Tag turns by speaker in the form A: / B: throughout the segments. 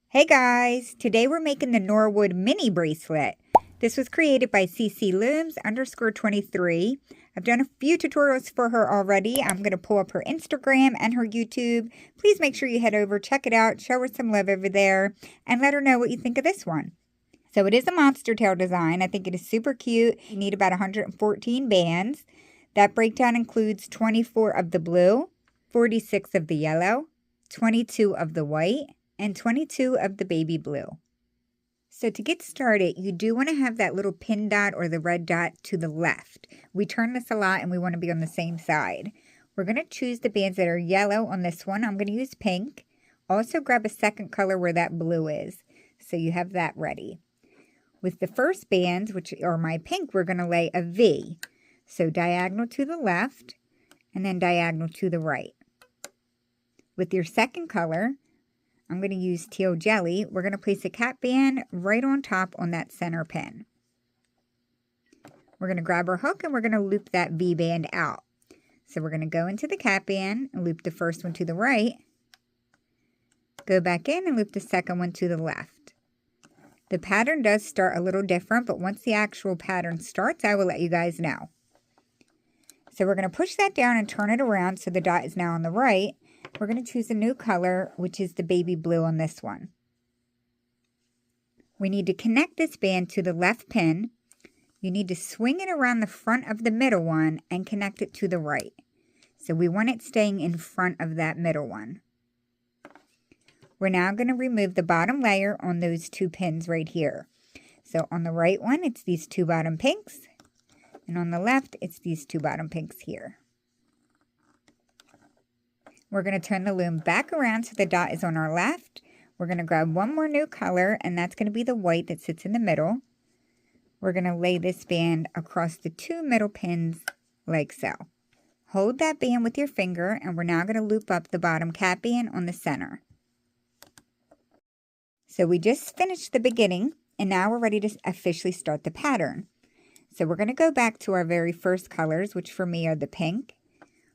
A: Hey guys, today we're making the Norwood mini bracelet. This was created by CCLooms_23. I've done a few tutorials for her already. I'm going to pull up her Instagram and her YouTube. Please make sure you head over, check it out, show her some love over there, and let her know what you think of this one. So it is a monster tail design. I think it is super cute. You need about 114 bands. That breakdown includes 24 of the blue, 46 of the yellow, 22 of the white, and 22 of the baby blue. So to get started, you do want to have that little pin dot or the red dot to the left. We turn this a lot and we want to be on the same side. We're going to choose the bands that are yellow on this one. I'm going to use pink. Also grab a second color where that blue is, so you have that ready. With the first bands, which are my pink, we're going to lay a V. So diagonal to the left and then diagonal to the right. With your second color, I'm going to use teal jelly. We're going to place a cap band right on top on that center pin. We're going to grab our hook and we're going to loop that V band out. So we're going to go into the cap band and loop the first one to the right. Go back in and loop the second one to the left. The pattern does start a little different, but once the actual pattern starts, I will let you guys know. So we're going to push that down and turn it around so the dot is now on the right. We're going to choose a new color, which is the baby blue on this one. We need to connect this band to the left pin. You need to swing it around the front of the middle one and connect it to the right. So we want it staying in front of that middle one. We're now going to remove the bottom layer on those two pins right here. So on the right one, it's these two bottom pinks. And on the left, it's these two bottom pinks here. We're going to turn the loom back around so the dot is on our left. We're going to grab one more new color, and that's going to be the white that sits in the middle. We're going to lay this band across the two middle pins like so. Hold that band with your finger, and we're now going to loop up the bottom cap band on the center. So we just finished the beginning, and now we're ready to officially start the pattern. So we're going to go back to our very first colors, which for me are the pink.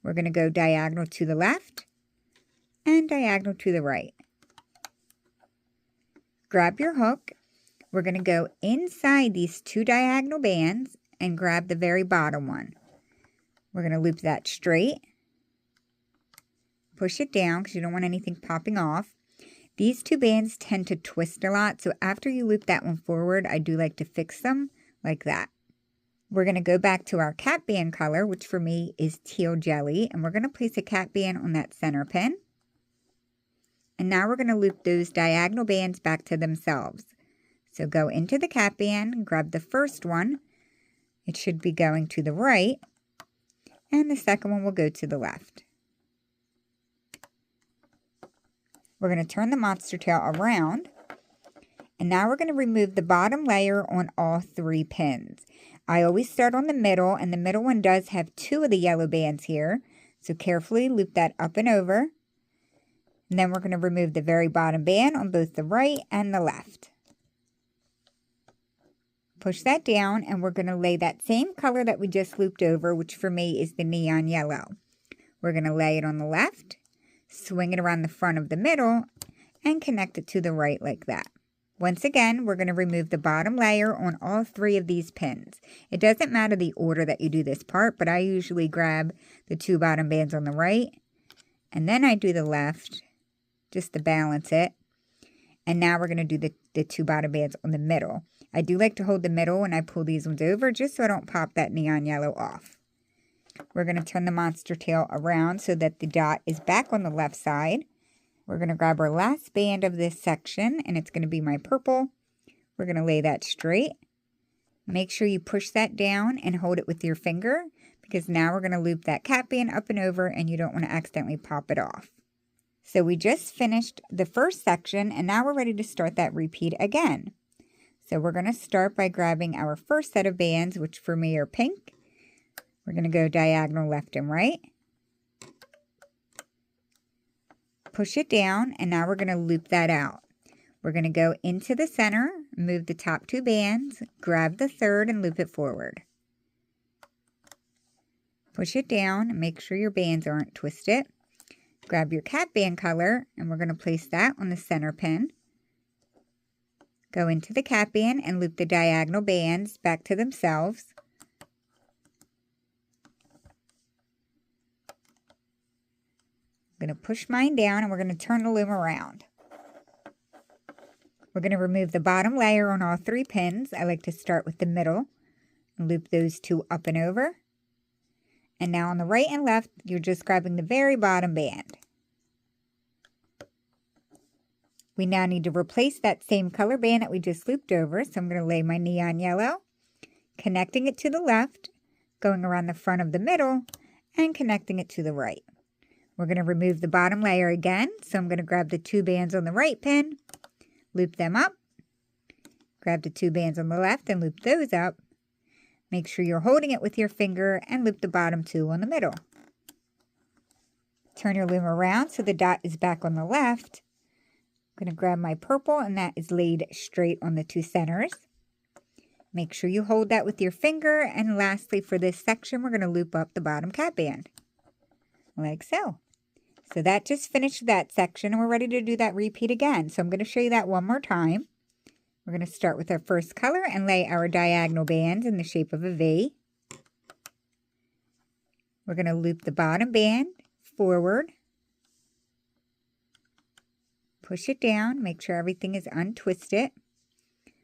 A: We're going to go diagonal to the left and diagonal to the right. Grab your hook. We're going to go inside these two diagonal bands and grab the very bottom one. We're going to loop that straight. Push it down because you don't want anything popping off. These two bands tend to twist a lot, so after you loop that one forward, I do like to fix them like that. We're going to go back to our cap band color, which for me is teal jelly, and we're going to place a cap band on that center pin. And now we're going to loop those diagonal bands back to themselves. So go into the cap band, grab the first one. It should be going to the right, and the second one will go to the left. We're going to turn the monster tail around, and now we're going to remove the bottom layer on all three pins. I always start on the middle, and the middle one does have two of the yellow bands here. So carefully loop that up and over. And then we're going to remove the very bottom band on both the right and the left. Push that down, and we're going to lay that same color that we just looped over, which for me is the neon yellow. We're going to lay it on the left, swing it around the front of the middle, and connect it to the right like that. Once again, we're going to remove the bottom layer on all three of these pins. It doesn't matter the order that you do this part, but I usually grab the two bottom bands on the right, and then I do the left, just to balance it. And now we're going to do the two bottom bands on the middle. I do like to hold the middle when I pull these ones over, just so I don't pop that neon yellow off. We're going to turn the monster tail around so that the dot is back on the left side. We're going to grab our last band of this section, and it's going to be my purple. We're going to lay that straight. Make sure you push that down and hold it with your finger, because now we're going to loop that cap band up and over, and you don't want to accidentally pop it off. So we just finished the first section, and now we're ready to start that repeat again. So we're going to start by grabbing our first set of bands, which for me are pink. We're going to go diagonal left and right. Push it down, and now we're going to loop that out. We're going to go into the center, move the top two bands, grab the third, and loop it forward. Push it down and make sure your bands aren't twisted. Grab your cap band color, and we're going to place that on the center pin. Go into the cap band and loop the diagonal bands back to themselves. I'm going to push mine down and we're going to turn the loom around. We're going to remove the bottom layer on all 3 pins. I like to start with the middle and loop those 2 up and over. And now on the right and left, you're just grabbing the very bottom band. We now need to replace that same color band that we just looped over. So I'm going to lay my neon yellow, connecting it to the left, going around the front of the middle, and connecting it to the right. We're going to remove the bottom layer again. So I'm going to grab the 2 bands on the right pin, loop them up, grab the 2 bands on the left and loop those up. Make sure you're holding it with your finger and loop the bottom 2 on the middle. Turn your loom around so the dot is back on the left. I'm going to grab my purple and that is laid straight on the 2 centers. Make sure you hold that with your finger, and lastly for this section we're going to loop up the bottom cap band like so. So that just finished that section and we're ready to do that repeat again. So I'm going to show you that one more time. We're going to start with our first color and lay our diagonal bands in the shape of a V. We're going to loop the bottom band forward. Push it down, make sure everything is untwisted.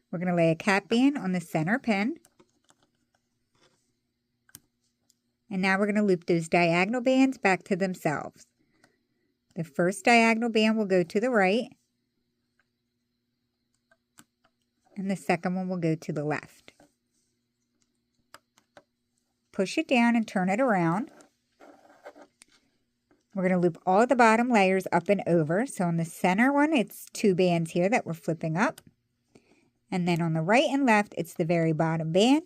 A: We're going to lay a cap band on the center pin. And now we're going to loop those diagonal bands back to themselves. The first diagonal band will go to the right. And the second one will go to the left. Push it down and turn it around. We're going to loop all the bottom layers up and over. So on the center one, it's 2 bands here that we're flipping up. And then on the right and left, it's the very bottom band.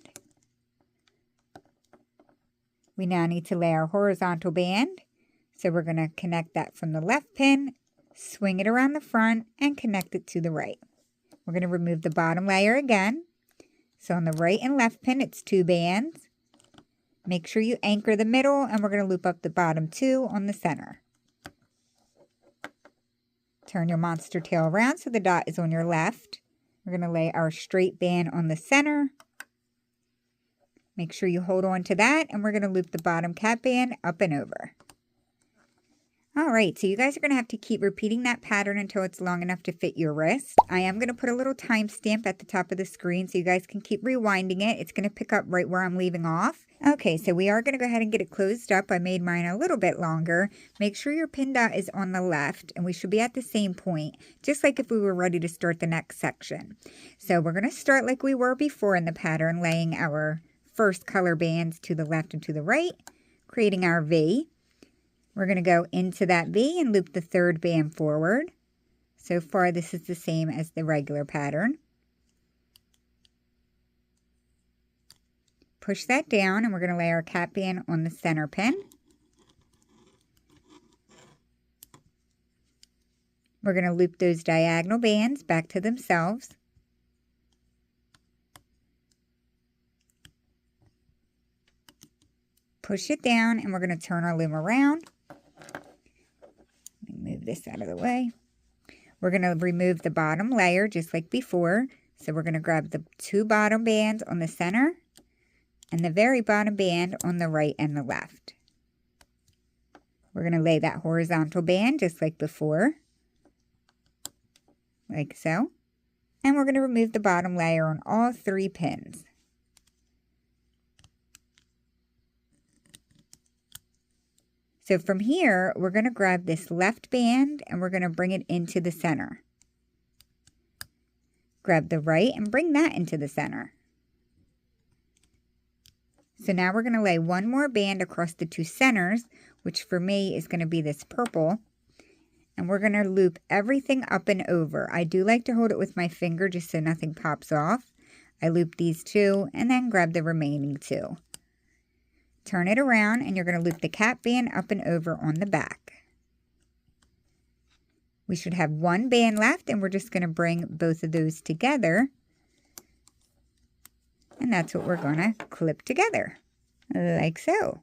A: We now need to lay our horizontal band. So we're going to connect that from the left pin, swing it around the front, and connect it to the right. We're going to remove the bottom layer again. So on the right and left pin, it's 2 bands. Make sure you anchor the middle, and we're going to loop up the bottom 2 on the center. Turn your monster tail around so the dot is on your left. We're going to lay our straight band on the center. Make sure you hold on to that, and we're going to loop the bottom cap band up and over. All right, so you guys are going to have to keep repeating that pattern until it's long enough to fit your wrist. I am going to put a little timestamp at the top of the screen so you guys can keep rewinding it. It's going to pick up right where I'm leaving off. Okay, so we are going to go ahead and get it closed up. I made mine a little bit longer. Make sure your pin dot is on the left, and we should be at the same point, just like if we were ready to start the next section. So we're going to start like we were before in the pattern, laying our first color bands to the left and to the right, creating our V. We're going to go into that V and loop the 3rd band forward. So far, this is the same as the regular pattern. Push that down, and we're going to lay our cap band on the center pin. We're going to loop those diagonal bands back to themselves. Push it down, and we're going to turn our loom around. Move this out of the way. We're going to remove the bottom layer just like before. So we're going to grab the 2 bottom bands on the center and the very bottom band on the right and the left. We're going to lay that horizontal band just like before, like so. And we're going to remove the bottom layer on all 3 pins. So from here, we're going to grab this left band and we're going to bring it into the center. Grab the right and bring that into the center. So now we're going to lay 1 more band across the 2 centers, which for me is going to be this purple. And we're going to loop everything up and over. I do like to hold it with my finger just so nothing pops off. I loop these 2 and then grab the remaining 2. Turn it around, and you're going to loop the cap band up and over on the back. We should have 1 band left, and we're just going to bring both of those together. And that's what we're going to clip together, like so.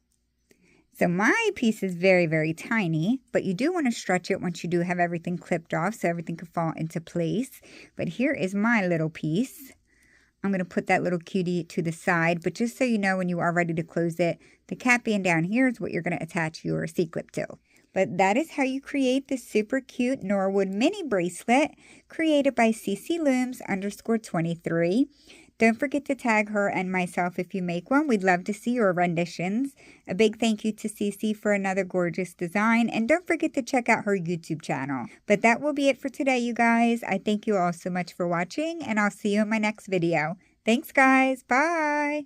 A: So my piece is very, very tiny, but you do want to stretch it once you do have everything clipped off so everything can fall into place. But here is my little piece. I'm going to put that little cutie to the side, but just so you know when you are ready to close it, the cap band down here is what you're going to attach your C-clip to. But that is how you create this super cute Norwood mini bracelet created by CCLooms_23. Don't forget to tag her and myself if you make one. We'd love to see your renditions. A big thank you to CC for another gorgeous design. And don't forget to check out her YouTube channel. But that will be it for today, you guys. I thank you all so much for watching, and I'll see you in my next video. Thanks, guys. Bye.